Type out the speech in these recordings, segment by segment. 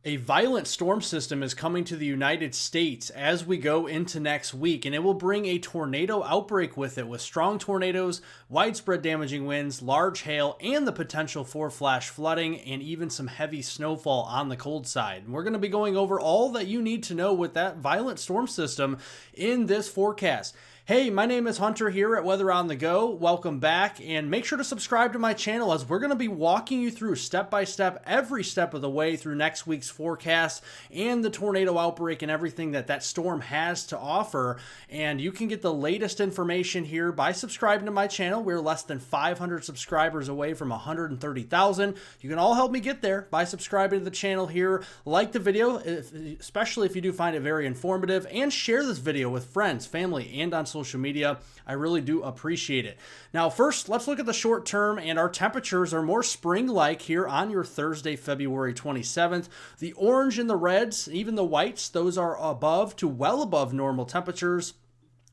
A violent storm system is coming to the United States as we go into next week, and it will bring a tornado outbreak with it, with strong tornadoes, widespread damaging winds, large hail, and the potential for flash flooding, and even some heavy snowfall on the cold side. And we're going to be going over all that you need to know with that violent storm system in this forecast. Hey, my name is Hunter here at Weather on the Go. Welcome back, and make sure to subscribe to my channel as we're going to be walking you through step by step, every step of the way through next week's forecast and the tornado outbreak and everything that storm has to offer. And you can get the latest information here by subscribing to my channel. We're less than 500 subscribers away from 130,000. You can all help me get there by subscribing to the channel here. Like the video, especially if you do find it very informative, and share this video with friends, family, and on social media. I really do appreciate it. Now, first, let's look at the short term, and our temperatures are more spring-like here on your Thursday, February 27th. The orange and the reds, even the whites, those are above to well above normal temperatures,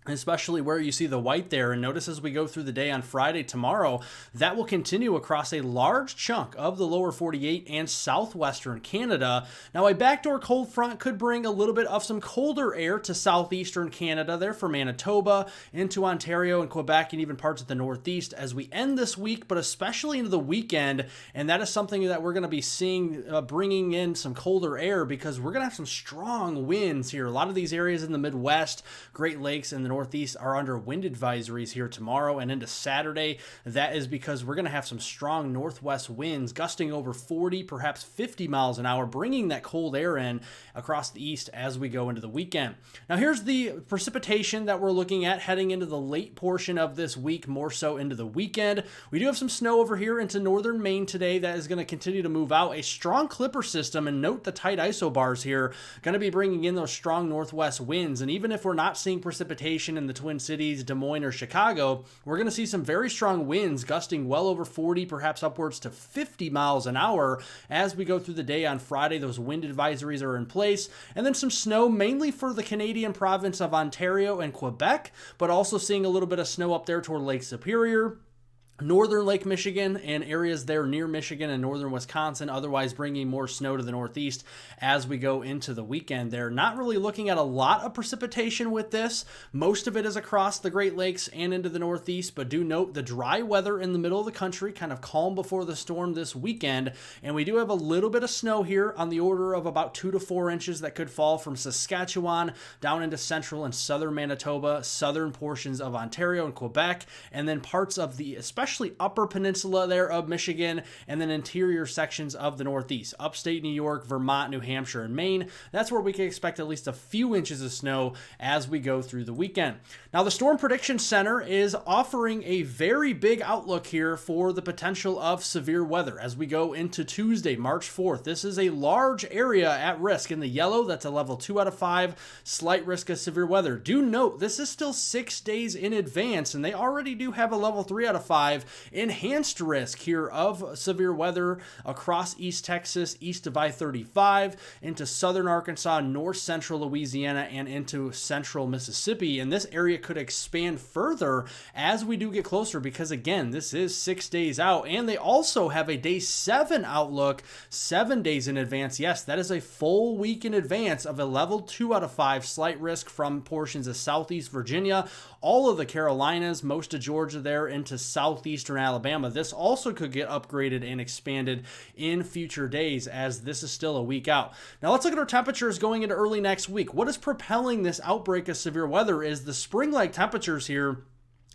especially where you see the white there. And notice as we go through the day on Friday tomorrow, that will continue across a large chunk of the lower 48 and southwestern Canada. Now, a backdoor cold front could bring a little bit of some colder air to southeastern Canada there from Manitoba into Ontario and Quebec and even parts of the northeast as we end this week, but especially into the weekend. And that is something that we're going to be seeing bringing in some colder air, because we're going to have some strong winds here. A lot of these areas in the Midwest, Great Lakes, and the Northeast are under wind advisories here tomorrow and into Saturday. That is because we're going to have some strong northwest winds gusting over 40, perhaps 50 miles an hour, bringing that cold air in across the east as we go into the weekend. Now, here's the precipitation that we're looking at heading into the late portion of this week, more so into the weekend. We do have some snow over here into northern Maine today that is going to continue to move out. A strong clipper system, and note the tight isobars here, going to be bringing in those strong northwest winds. And even if we're not seeing precipitation in the Twin Cities, Des Moines, or Chicago, we're going to see some very strong winds gusting well over 40, perhaps upwards to 50 miles an hour as we go through the day on Friday. Those wind advisories are in place. And then some snow mainly for the Canadian province of Ontario and Quebec, but also seeing a little bit of snow up there toward Lake Superior, northern Lake Michigan, and areas there near Michigan and northern Wisconsin, otherwise bringing more snow to the northeast as we go into the weekend. They're not really looking at a lot of precipitation with this. Most of it is across the Great Lakes and into the northeast, but do note the dry weather in the middle of the country, kind of calm before the storm this weekend. And we do have a little bit of snow here on the order of about 2 to 4 inches that could fall from Saskatchewan down into central and southern Manitoba, southern portions of Ontario and Quebec, and then parts of the especially upper peninsula there of Michigan, and then interior sections of the northeast, upstate New York, Vermont, New Hampshire, and Maine. That's where we can expect at least a few inches of snow as we go through the weekend. Now, the Storm Prediction Center is offering a very big outlook here for the potential of severe weather as we go into Tuesday, March 4th. This is a large area at risk. In the yellow, that's a level 2 out of 5, slight risk of severe weather. Do note, this is still 6 days in advance, and they already do have a level 3 out of 5 enhanced risk here of severe weather across East Texas, east of I-35, into southern Arkansas, north central Louisiana, and into central Mississippi. And this area could expand further as we do get closer, because again, this is 6 days out, and they also have a day 7 outlook 7 days in advance. Yes, that is a full week in advance of a level 2 out of 5 slight risk from portions of southeast Virginia, all of the Carolinas, most of Georgia there into southeastern Alabama. This also could get upgraded and expanded in future days, as this is still a week out. Now, let's look at our temperatures going into early next week. What is propelling this outbreak of severe weather is the spring-like temperatures here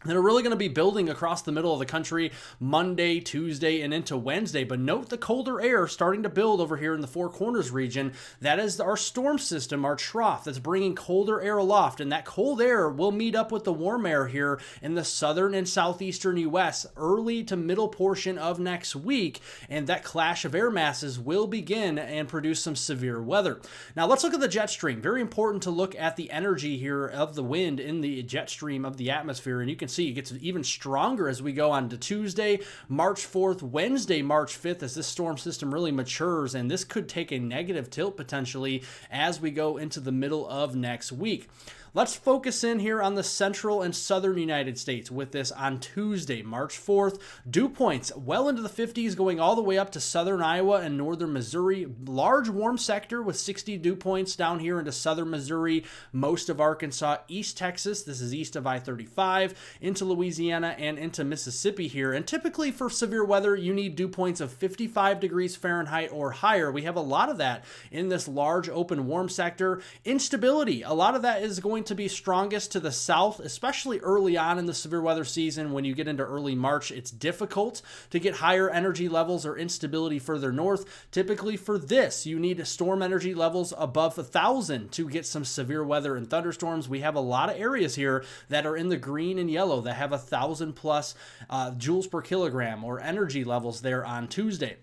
that are really going to be building across the middle of the country Monday, Tuesday, and into Wednesday. But note the colder air starting to build over here in the Four Corners region. That is our storm system, our trough, that's bringing colder air aloft. And that cold air will meet up with the warm air here in the southern and southeastern U.S. early to middle portion of next week. And that clash of air masses will begin and produce some severe weather. Now, let's look at the jet stream. Very important to look at the energy here of the wind in the jet stream of the atmosphere. And you can see it gets even stronger as we go on to Tuesday, March 4th, Wednesday, March 5th, as this storm system really matures, and this could take a negative tilt potentially as we go into the middle of next week. Let's focus in here on the central and southern United States with this on Tuesday, March 4th. Dew points well into the 50s, going all the way up to southern Iowa and northern Missouri. Large warm sector with 60 dew points down here into southern Missouri, most of Arkansas, East Texas. This is east of I-35, into Louisiana and into Mississippi here. And typically for severe weather, you need dew points of 55 degrees Fahrenheit or higher. We have a lot of that in this large open warm sector. Instability, a lot of that is going to be strongest to the south, especially early on in the severe weather season. When you get into early March, it's difficult to get higher energy levels or instability further north. Typically for this, you need storm energy levels above 1,000 to get some severe weather and thunderstorms. We have a lot of areas here that are in the green and yellow that have 1,000 plus joules per kilogram or energy levels there on Tuesday.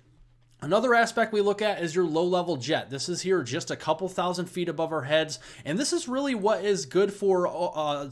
Another aspect we look at is your low-level jet. This is here just a couple thousand feet above our heads, and this is really what is good for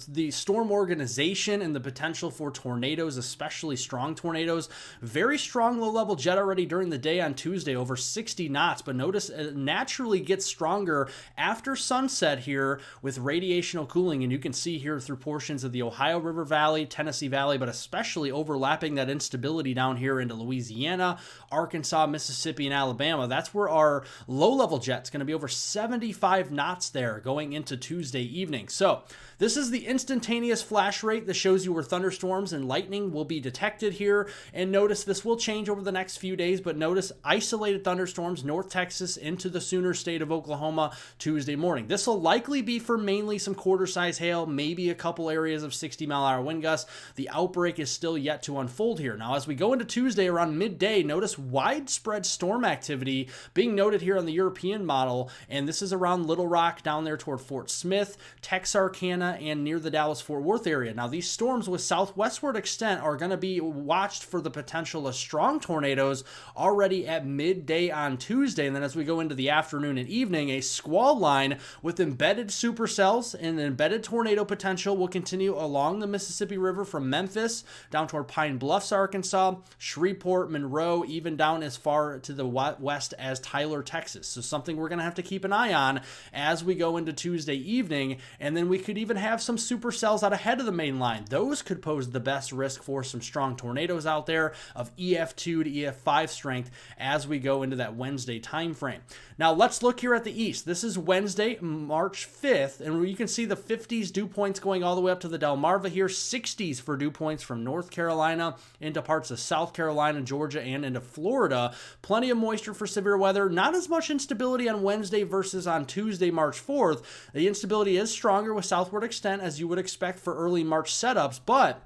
the storm organization and the potential for tornadoes, especially strong tornadoes. Very strong low-level jet already during the day on Tuesday, over 60 knots, but notice it naturally gets stronger after sunset here with radiational cooling, and you can see here through portions of the Ohio River Valley, Tennessee Valley, but especially overlapping that instability down here into Louisiana, Arkansas, Mississippi, and Alabama. That's where our low-level jet's going to be over 75 knots there going into Tuesday evening. So this is the instantaneous flash rate that shows you where thunderstorms and lightning will be detected here. And notice this will change over the next few days, but notice isolated thunderstorms, North Texas into the Sooner State of Oklahoma Tuesday morning. This will likely be for mainly some quarter-size hail, maybe a couple areas of 60-mile-an-hour wind gusts. The outbreak is still yet to unfold here. Now, as we go into Tuesday around midday, notice widespread storm activity being noted here on the European model, and this is around Little Rock down there toward Fort Smith, Texarkana, and near the Dallas-Fort Worth area. Now, these storms with southwestward extent are going to be watched for the potential of strong tornadoes already at midday on Tuesday, and then as we go into the afternoon and evening, a squall line with embedded supercells and embedded tornado potential will continue along the Mississippi River from Memphis down toward Pine Bluffs, Arkansas, Shreveport, Monroe, even down as far to the west as Tyler, Texas. So something we're going to have to keep an eye on as we go into Tuesday evening. And then we could even have some supercells out ahead of the main line. Those could pose the best risk for some strong tornadoes out there of EF2 to EF5 strength as we go into that Wednesday time frame. Now let's look here at the east. This is Wednesday, March 5th, and you can see the 50s dew points going all the way up to the Delmarva here, 60s for dew points from North Carolina into parts of South Carolina, Georgia, and into Florida. Plenty of moisture for severe weather. Not as much instability on Wednesday versus on Tuesday, March 4th. The instability is stronger with southward extent as you would expect for early March setups, but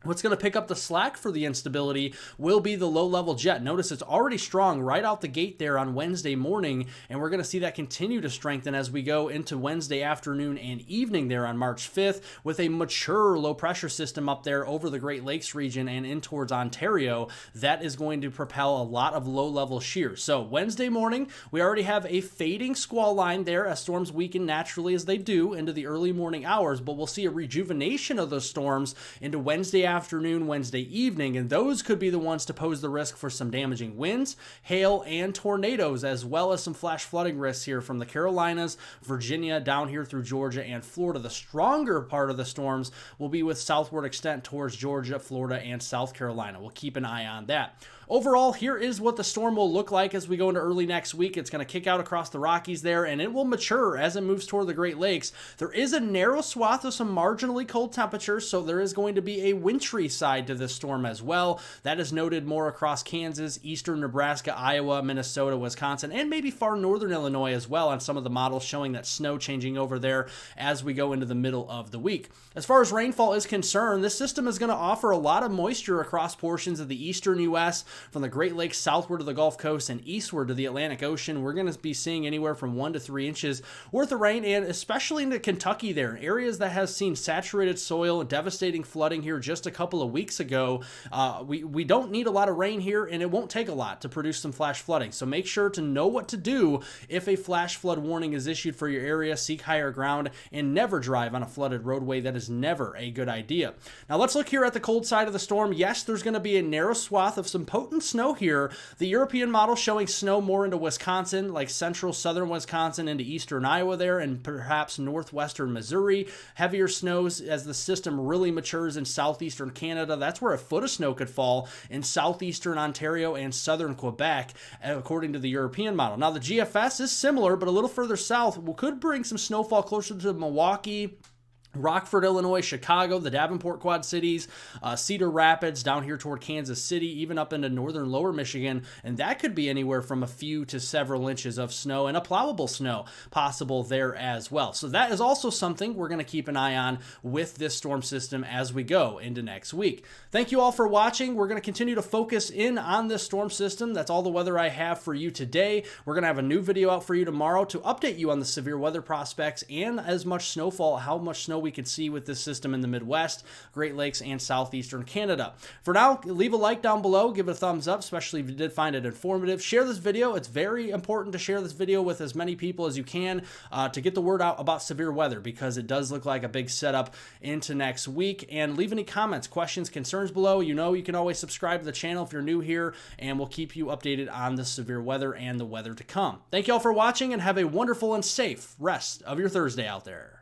what's going to pick up the slack for the instability will be the low-level jet. Notice it's already strong right out the gate there on Wednesday morning, and we're going to see that continue to strengthen as we go into Wednesday afternoon and evening there on March 5th with a mature low-pressure system up there over the Great Lakes region and in towards Ontario. That is going to propel a lot of low-level shear. So Wednesday morning, we already have a fading squall line there as storms weaken naturally as they do into the early morning hours, but we'll see a rejuvenation of those storms into Wednesday afternoon, Wednesday evening, and those could be the ones to pose the risk for some damaging winds, hail, and tornadoes, as well as some flash flooding risks here from the Carolinas, Virginia, down here through Georgia and Florida. The stronger part of the storms will be with southward extent towards Georgia, Florida, and South Carolina. We'll keep an eye on that. Overall, here is what the storm will look like as we go into early next week. It's going to kick out across the Rockies there, and it will mature as it moves toward the Great Lakes. There is a narrow swath of some marginally cold temperatures, so there is going to be a wintry side to this storm as well. That is noted more across Kansas, eastern Nebraska, Iowa, Minnesota, Wisconsin, and maybe far northern Illinois as well on some of the models showing that snow changing over there as we go into the middle of the week. As far as rainfall is concerned, this system is going to offer a lot of moisture across portions of the eastern U.S., from the Great Lakes southward to the Gulf Coast and eastward to the Atlantic Ocean. We're going to be seeing anywhere from 1 to 3 inches worth of rain, and especially into Kentucky there, areas that has seen saturated soil and devastating flooding here just a couple of weeks ago. We don't need a lot of rain here, and it won't take a lot to produce some flash flooding. So make sure to know what to do if a flash flood warning is issued for your area. Seek higher ground and never drive on a flooded roadway. That is never a good idea. Now let's look here at the cold side of the storm. Yes, there's going to be a narrow swath of some post potent snow here. The European model showing snow more into Wisconsin, like central southern Wisconsin into eastern Iowa there, and perhaps northwestern Missouri. Heavier snows as the system really matures in southeastern Canada. That's where a foot of snow could fall in southeastern Ontario and southern Quebec, according to the European model. Now, the GFS is similar, but a little further south could bring some snowfall closer to Milwaukee, Rockford, Illinois, Chicago, the Davenport Quad Cities, Cedar Rapids, down here toward Kansas City, even up into northern lower Michigan, and that could be anywhere from a few to several inches of snow and a plowable snow possible there as well. So that is also something we're going to keep an eye on with this storm system as we go into next week. Thank you all for watching. We're going to continue to focus in on this storm system. That's all the weather I have for you today. We're going to have a new video out for you tomorrow to update you on the severe weather prospects and as much snowfall, how much snow we can see with this system in the Midwest, Great Lakes, and southeastern Canada. For now, leave a like down below, give it a thumbs up, especially if you did find it informative. Share this video. It's very important to share this video with as many people as you can to get the word out about severe weather, because it does look like a big setup into next week. And leave any comments, questions, concerns below. You know you can always subscribe to the channel if you're new here, and we'll keep you updated on the severe weather and the weather to come. Thank you all for watching, and have a wonderful and safe rest of your Thursday out there.